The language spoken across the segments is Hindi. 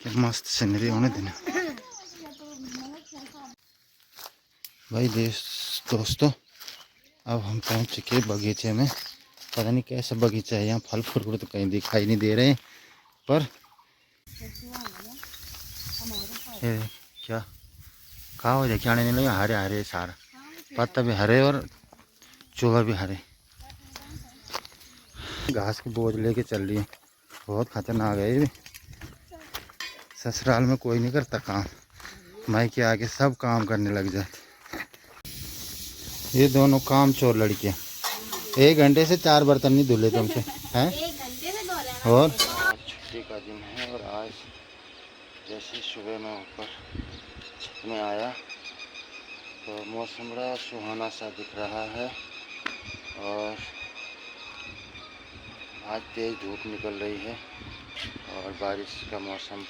क्या मस्त सीनरी होने देना भाई। दोस्तों अब हम पहुंच चुके बगीचे में। पता नहीं कैसा बगीचा है यहाँ, फल फ्रूट तो कहीं दिखाई नहीं दे रहे हैं, पर ये क्या कहा हो जाए क्या नहीं लगे। हरे हरे सारा पत्ता भी हरे और चूहा भी हरे। घास की बोझ लेके चल रही है, बहुत खतरनाक है ये भी। ससुराल में कोई नहीं करता काम, मायके आके सब काम करने लग जाते। ये दोनों काम चोर लड़कियां 1 घंटे से 4 बर्तन नहीं धुले तुमसे हैं। और आज छुट्टी का दिन है और आज जैसे सुबह में ऊपर छत में आया तो मौसम बड़ा सुहाना सा दिख रहा है। और आज तेज़ धूप निकल रही है और बारिश का मौसम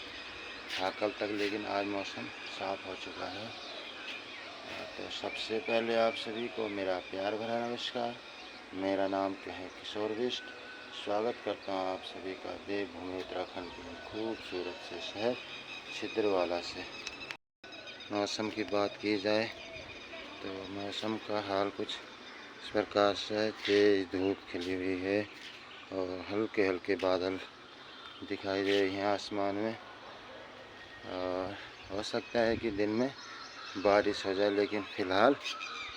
था कल तक, लेकिन आज मौसम साफ हो चुका है। तो सबसे पहले आप सभी को मेरा प्यार भरा नमस्कार। मेरा नाम क्या है किशोर बिष्ट। स्वागत करता हूँ आप सभी का देवभूमि उत्तराखंड के खूबसूरत से शहर छिंदवाड़ा से। मौसम की बात की जाए तो मौसम का हाल कुछ इस प्रकार से है। तेज़ धूप खिली हुई है और हल्के हल्के बादल दिखाई दे रहे हैं आसमान में। और हो सकता है कि दिन में बारिश हो जाए, लेकिन फ़िलहाल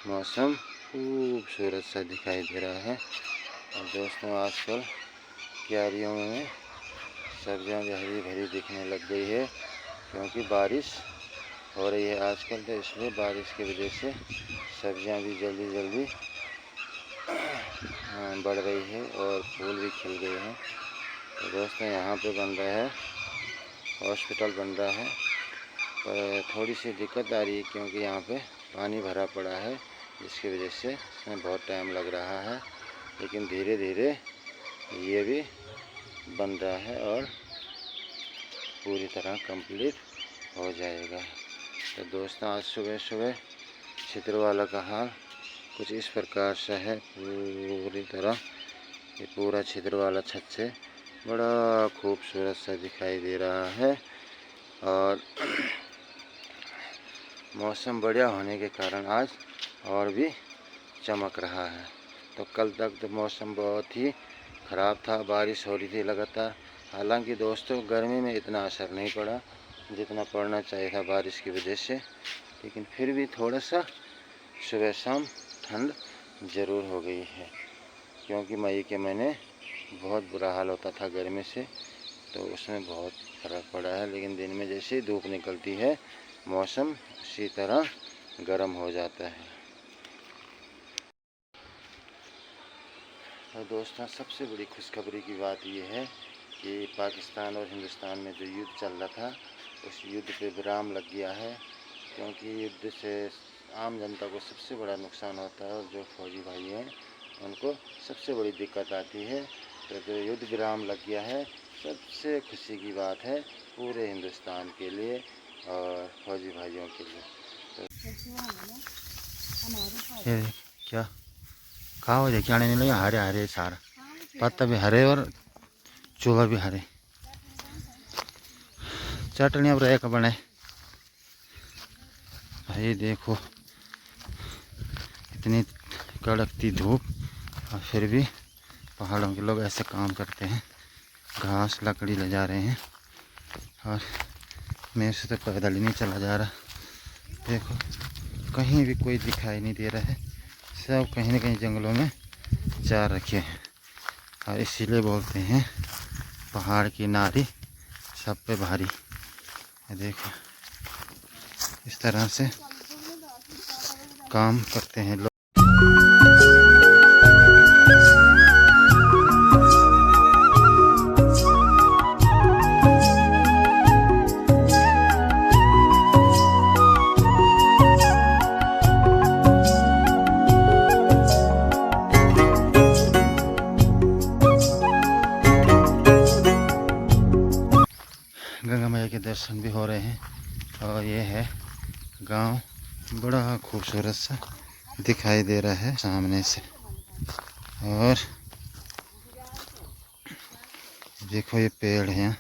मौसम खूबसूरत सा दिखाई दे रहा है। और दोस्तों आजकल क्यारियों में सब्जियां भी हरी भरी दिखने लग गई है, क्योंकि बारिश हो रही है आजकल, तो इसलिए बारिश की वजह से सब्जियां भी जल्दी जल्दी बढ़ रही है और फूल भी खिल गए हैं। तो दोस्तों यहाँ पे बन रहा है हॉस्पिटल बन रहा है, पर थोड़ी सी दिक्कत आ रही है क्योंकि यहाँ पे पानी भरा पड़ा है, जिसकी वजह से इसमें बहुत टाइम लग रहा है। लेकिन धीरे धीरे ये भी बन रहा है और पूरी तरह कंप्लीट हो जाएगा। तो दोस्तों आज सुबह सुबह छिंदवाड़ा का हाल कुछ इस प्रकार से है। पूरी तरह ये पूरा छिंदवाड़ा छत से बड़ा खूबसूरत सा दिखाई दे रहा है। और मौसम बढ़िया होने के कारण आज और भी चमक रहा है। तो कल तक तो मौसम बहुत ही ख़राब था, बारिश हो रही थी लगातार। हालांकि दोस्तों गर्मी में इतना असर नहीं पड़ा जितना पड़ना चाहिए था बारिश की वजह से, लेकिन फिर भी थोड़ा सा सुबह शाम ठंड ज़रूर हो गई है, क्योंकि मई के महीने बहुत बुरा हाल होता था गर्मी से, तो उसमें बहुत फ़र्क पड़ा है। लेकिन दिन में जैसे ही धूप निकलती है मौसम उसी तरह गर्म हो जाता है। तो दोस्तों सबसे बड़ी खुशखबरी की बात यह है कि पाकिस्तान और हिंदुस्तान में जो युद्ध चल रहा था उस युद्ध पे विराम लग गया है, क्योंकि युद्ध से आम जनता को सबसे बड़ा नुकसान होता है और जो फौजी भाई हैं उनको सबसे बड़ी दिक्कत आती है। तो जो युद्ध विराम लग गया है सबसे खुशी की बात है पूरे हिंदुस्तान के लिए और फौजी भाइयों के लिए। तो ये क्या कहा हो जाए क्या नहीं लगे। हरे हरे सारा पत्ता भी हरे और चूहा भी हरे। चटनी अब रहे बने भाई। देखो इतनी कड़कती धूप और फिर भी पहाड़ों के लोग ऐसे काम करते हैं, घास लकड़ी ले जा रहे हैं। और मेरे से तो पैदल ही नहीं चला जा रहा। देखो कहीं भी कोई दिखाई नहीं दे रहा है, सब कहीं ना कहीं जंगलों में जा रखे हैं। और इसीलिए बोलते हैं पहाड़ की नारी सब पे भारी। देखो इस तरह से काम करते हैं लोग। गंगा मैया के दर्शन भी हो रहे हैं और ये है गांव, बड़ा खूबसूरत सा दिखाई दे रहा है सामने से। और देखो ये पेड़ हैं।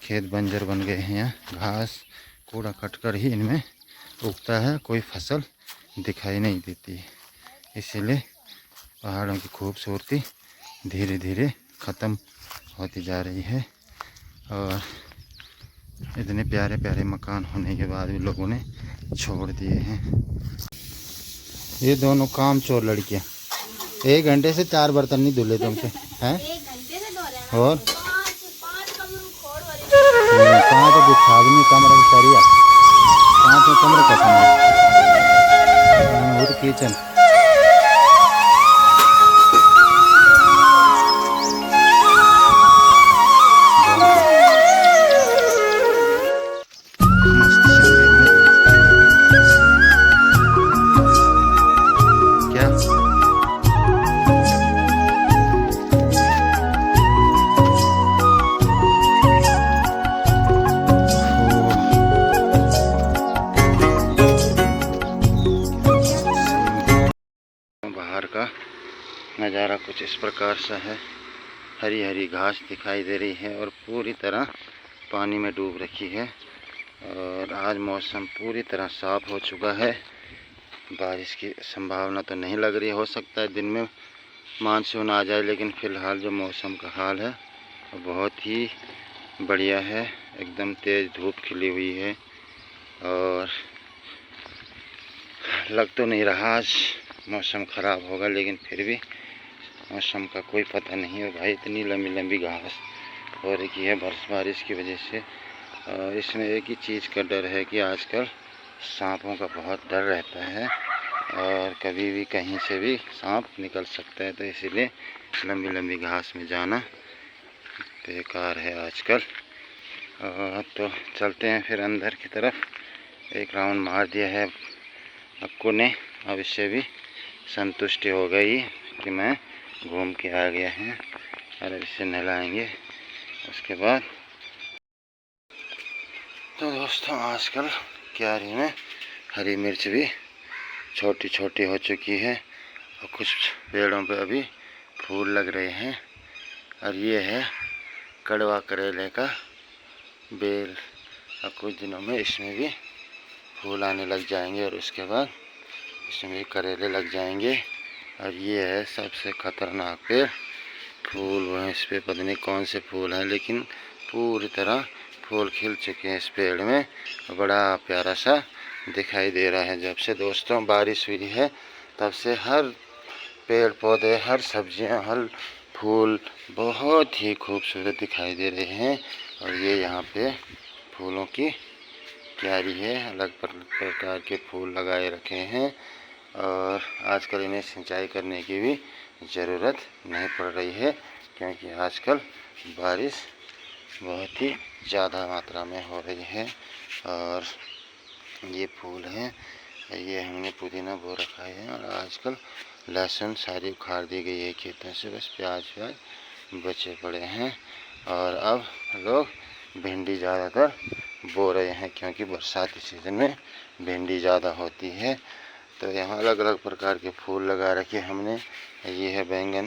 खेत बंजर बन गए हैं। यहाँ घास कूड़ा कट कर ही इनमें उगता है, कोई फसल दिखाई नहीं देती। इसीलिए पहाड़ों की खूबसूरती धीरे धीरे ख़त्म होती जा रही है। और इतने प्यारे प्यारे मकान होने के बाद भी लोगों ने छोड़ दिए हैं। ये दोनों कामचोर लड़कियां 1 घंटे से 4 बर्तन नहीं धुले तुमसे हैं? 1 घंटे से धो रहे हैं और 5 कमरू खोड़ वाली 5 बिछा भी नहीं कमरे में करिया 5 में कमरे का वो तो किचन का नज़ारा कुछ इस प्रकार सा है। हरी हरी घास दिखाई दे रही है और पूरी तरह पानी में डूब रखी है। और आज मौसम पूरी तरह साफ़ हो चुका है। बारिश की संभावना तो नहीं लग रही। हो सकता है दिन में मानसून आ जाए, लेकिन फ़िलहाल जो मौसम का हाल है वो बहुत ही बढ़िया है। एकदम तेज़ धूप खिली हुई है और लग तो नहीं रहा आज मौसम ख़राब होगा, लेकिन फिर भी मौसम का कोई पता नहीं है भाई। इतनी लंबी लंबी घास हो रखी है बारिश की वजह से। और इसमें एक ही चीज़ का डर है कि आजकल सांपों का बहुत डर रहता है और कभी भी कहीं से भी सांप निकल सकता है। तो इसीलिए लंबी लंबी घास में जाना बेकार है आजकल। तो चलते हैं फिर अंदर की तरफ। एक राउंड मार दिया है अक्कू ने, अब इससे भी संतुष्टि हो गई कि मैं घूम के आ गया हैं। और इसे नहलाएंगे उसके बाद। तो दोस्तों आजकल क्यारी में हरी मिर्च भी छोटी छोटी हो चुकी है और कुछ पेड़ों पे अभी फूल लग रहे हैं। और ये है कड़वा करेले का बेल। और कुछ दिनों में इसमें भी फूल आने लग जाएंगे और उसके बाद इसमें भी करेले लग जाएंगे। और ये है सबसे ख़तरनाक पेड़। फूल वो हैं इस पे, पता नहीं कौन से फूल हैं, लेकिन पूरी तरह फूल खिल चुके हैं इस पेड़ में। बड़ा प्यारा सा दिखाई दे रहा है। जब से दोस्तों बारिश हुई है तब से हर पेड़ पौधे, हर सब्जियां, हर फूल बहुत ही खूबसूरत दिखाई दे रहे हैं। और ये यहाँ पे फूलों की क्यारी है, अलग प्रकार के फूल लगाए रखे हैं। और आजकल इन्हें सिंचाई करने की भी ज़रूरत नहीं पड़ रही है, क्योंकि आजकल बारिश बहुत ही ज़्यादा मात्रा में हो रही है। और ये फूल हैं, ये हमने पुदीना बो रखा है। और आजकल लहसुन सारी उखाड़ दी गई है खेतों से, बस प्याज बचे पड़े हैं। और अब लोग भिंडी ज़्यादातर बो रहे हैं, क्योंकि बरसाती सीज़न में भिंडी ज़्यादा होती है। तो यहाँ अलग अलग प्रकार के फूल लगा रखे हमने। ये है बैंगन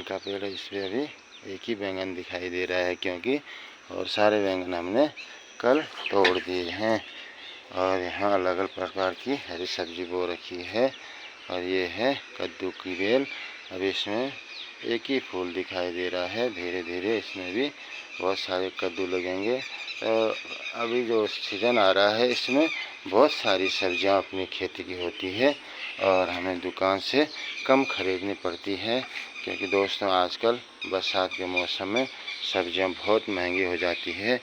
का पेड़ है। इसमें अभी एक ही बैंगन दिखाई दे रहा है, क्योंकि और सारे बैंगन हमने कल तोड़ दिए हैं। और यहाँ अलग अलग प्रकार की हरी सब्जी बो रखी है। और ये है कद्दू की बेल। अब इसमें एक ही फूल दिखाई दे रहा है। धीरे धीरे इसमें भी बहुत सारे कद्दू लगेंगे। तो अभी जो सीज़न आ रहा है इसमें बहुत सारी सब्जियां अपनी खेती की होती है और हमें दुकान से कम खरीदनी पड़ती है, क्योंकि दोस्तों आजकल बरसात के मौसम में सब्जियां बहुत महंगी हो जाती है।